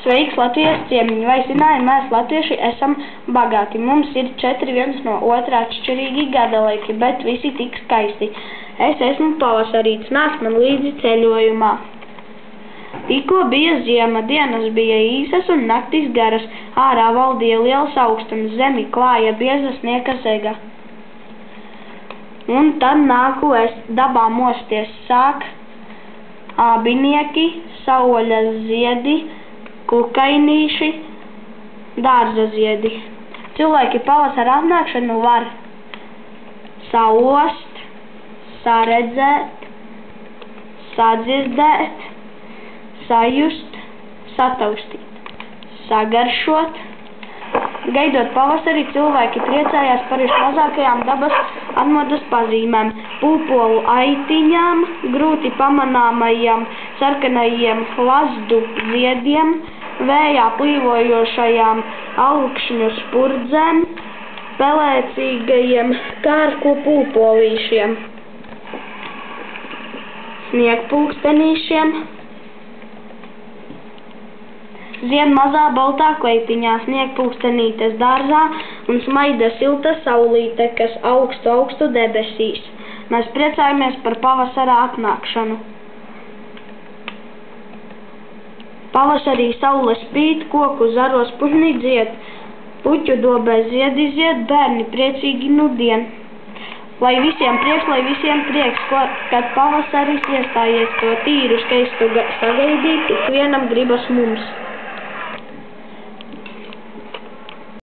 Sveiks, Latvijas ciemiņi! Vai zināji, mēs latvieši esam bagāti. Mums ir 4 viens no otra atšķirīgi gadalaiki, bet visi tik skaisti. Es esmu pavasarīts, nāc man līdzi ceļojumā. Tikko bija ziema, dienas bija īsas un naktis garas. Ārā valdīja liels augstums, zemi klāja bieza sniega zega. Un tad nāku es dabā mosties, sāk ābinieki, saules ziedi, kukainīši, dārza ziedi. Cilvēki pavasara atnākšanu var saost, saredzēt, sadzirdēt, sajust, sataustīt, sagaršot. Gaidot pavasari, cilvēki priecājās par vismazākajām dabas atmodas pazīmēm, pūpolu aitiņām, grūti pamanāmajiem sarkanajiem lazdu ziediem, vējā plīvojošajām alkšņu spurdzēm, pelēcīgajiem kārku pūpolīšiem, sniegpulkstenīšiem. Zied mazā baltā kleitiņā, sniegpulkstenītes dārzā un smaida silta saulīte, kas augstu debesīs. Mēs priecājamies par pavasara atnākšanu. Pavasarī saule spīd, koku zaros putni dzied, puķu dobē ziedi zied, bērni priecīgi nudien. Lai visiem prieks, kad pavasaris iestājies, to tīru skaistu sagaidīt, ikvienam gribas mums.